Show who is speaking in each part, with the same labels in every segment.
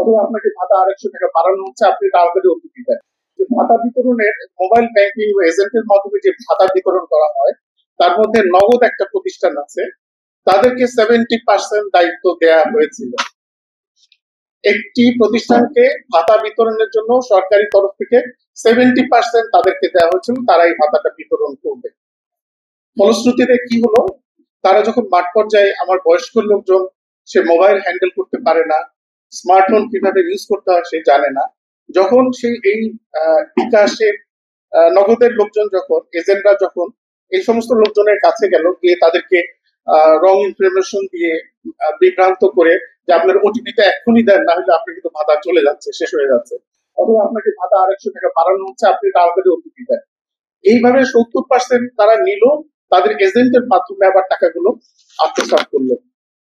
Speaker 1: অথবা আপনাকে ভাতা 250 টাকা বাড়ানো হচ্ছে, আপনি তাড়াতাড়ি ওটিপি দেন। যে ভাতা বিতরণের মোবাইল ব্যাংকিং ও এজেন্টের মাধ্যমে যে ভাতা বিতরণ করা হয়, তার মধ্যে নগদ একটা প্রতিষ্ঠান আছে, তাদেরকে 70% দায়িত্ব দেয়া হয়েছিল। একটি প্রতিষ্ঠানকে ভাতা বিতরণের জন্য সরকারি তরফ থেকে 70% তাদেরকে দেওয়া হয়েছিল, তারা এই ভাতাটা বিতরণ করবে। ফলশ্রুতিতে কি হলো, তারা যখন মাঠ পর্যায়ে, আমার বয়স্ক লোকজন, সে মোবাইল হ্যান্ডেল করতে পারে না, স্মার্টফোন কিভাবে ইউজ করতে হয় সে জানে না, যখন সেই এই বিকাশের নগদের লোকজন, যখন এজেন্টরা যখন এই সমস্ত লোকজনের কাছে গেল, গিয়ে তাদেরকে রং ইনফরমেশন দিয়ে বিভ্রান্ত করে যে আপনার ওটিপিটা এক্ষুনি দেন, না হলে আপনার কিন্তু ভাতা চলে যাচ্ছে, শেষ হয়ে যাচ্ছে, অথবা আপনাকে ভাতা 250 টাকা বাড়ানো হচ্ছে, আপনি তাড়াতাড়ি ওটিপি দেন, এইভাবে 70% তারা নিল, তাদের এজেন্টের মাধ্যমে আবার টাকাগুলো আত্মসাৎ করলো।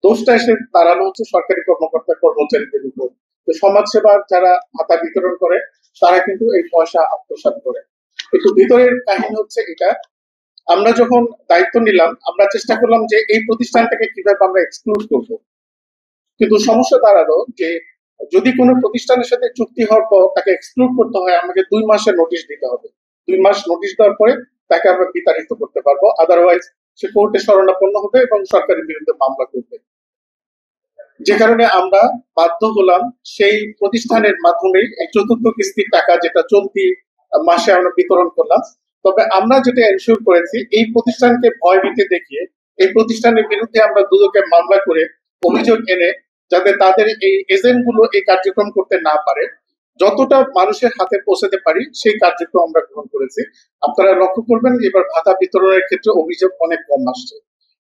Speaker 1: দোষটা এসে দাঁড়ানো হচ্ছে সরকারি কর্মকর্তা কর্মচারীদের উপর। তো সমাজসেবার যারা ভাতা বিতরণ করে তারা কিন্তু এই পয়সা আত্মসাৎ করে। একটু ভিতরের কাহিনী হচ্ছে এটা, আমরা যখন দায়িত্ব নিলাম, আমরা চেষ্টা করলাম যে এই প্রতিষ্ঠানটাকে কিভাবে আমরা এক্সক্লুড করব, কিন্তু সমস্যা দাঁড়ালো যে যদি কোনো প্রতিষ্ঠানের সাথে চুক্তি হওয়ার পর তাকে এক্সক্লুড করতে হয়, আমাকে 2 মাসের নোটিশ দিতে হবে। 2 মাস নোটিশ দেওয়ার পরে তাকে আমরা বিতাড়িত করতে পারবো, আদারওয়াইজ সে কোর্টে শরণাপন্ন হবে এবং সরকারের বিরুদ্ধে মামলা করবে। যে কারণে আমরা বাধ্য হলাম সেই প্রতিষ্ঠানের মাধ্যমে এই চতুর্থ কিস্তির টাকা, যেটা চলতি মাসে আমরা বিতরণ করলাম। তবে আমরা যেটা এনশিওর করেছি, এই প্রতিষ্ঠানকে ভয় ভীতি দেখিয়ে এই প্রতিষ্ঠানের বিরুদ্ধে আমরা দুদকে মামলা করে অভিযোগ এনে, যাতে তাদের এই এজেন্ট গুলো এই কার্যক্রম করতে না পারে, যতটা মানুষের হাতে পৌঁছাতে পারি সেই কার্যক্রম আমরা গ্রহণ করেছি। আপনারা লক্ষ্য করবেন এবার ভাতা বিতরণের ক্ষেত্রে অভিযোগ অনেক কম আসছে।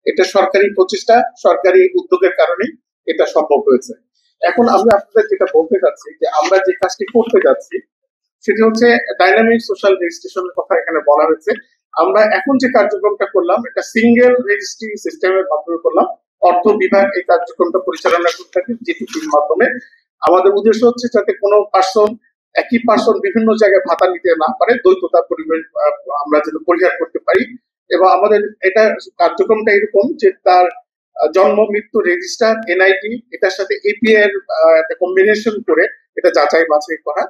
Speaker 1: এটা সরকারি প্রচেষ্টা, সরকারি উদ্যোগের কারণেই এটা সম্ভব হয়েছে। এখন আমি আপনাদের যেটা বলতে চাচ্ছি, যে আমরা যে কাজটি করতে যাচ্ছি সেটি হচ্ছে ডাইনামিক সোশ্যাল রেজিস্ট্রেশনের কথা এখানে বলা হয়েছে। আমরা এখন যে কার্যক্রমটা করলাম, এটা সিঙ্গেল রেজিস্ট্রি সিস্টেমের মাধ্যমে করলাম। অর্থ বিভাগ এই কার্যক্রমটা পরিচালনা করে থাকে জিটিপির মাধ্যমে। আমাদের উদ্দেশ্য হচ্ছে যাতে কোনো পার্সন, একই পার্সন বিভিন্ন জায়গায় ভাতা নিতে না পারে, দ্বৈততা পরিবেশ আমরা যাতে পরিহার করতে পারি। এবং আমাদের এটা কার্যক্রমটা এরকম যে তার জন্ম মৃত্যু রেজিস্টার, এনআইডি, এটার সাথে এপিআই এর একটা কম্বিনেশন করে এটা যাচাই বাছাই করা।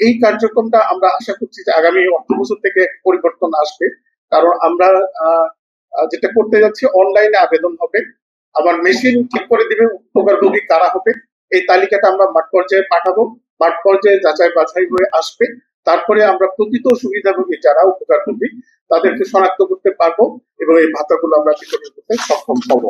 Speaker 1: এই কার্যক্রমটা আমরা আশা করছি যে আগামী অর্থবছর থেকে পরিবর্তন আসবে। কারণ আমরা যেটা করতে যাচ্ছি, অনলাইনে আবেদন হবে, আমার মেশিন ঠিক করে দিবে উপকারভোগী কারা হবে, এই তালিকাটা আমরা মাঠ পর্যায়ে পাঠাবো, মাঠ পর্যায়ে যাচাই বাছাই হয়ে আসবে, তারপরে আমরা প্রকৃত সুবিধাভোগী যারা উপকারভোগী তাদেরকে শনাক্ত করতে পারবো এবং এই ভাতাগুলো আমরা বিতরণ করতে সক্ষম হব।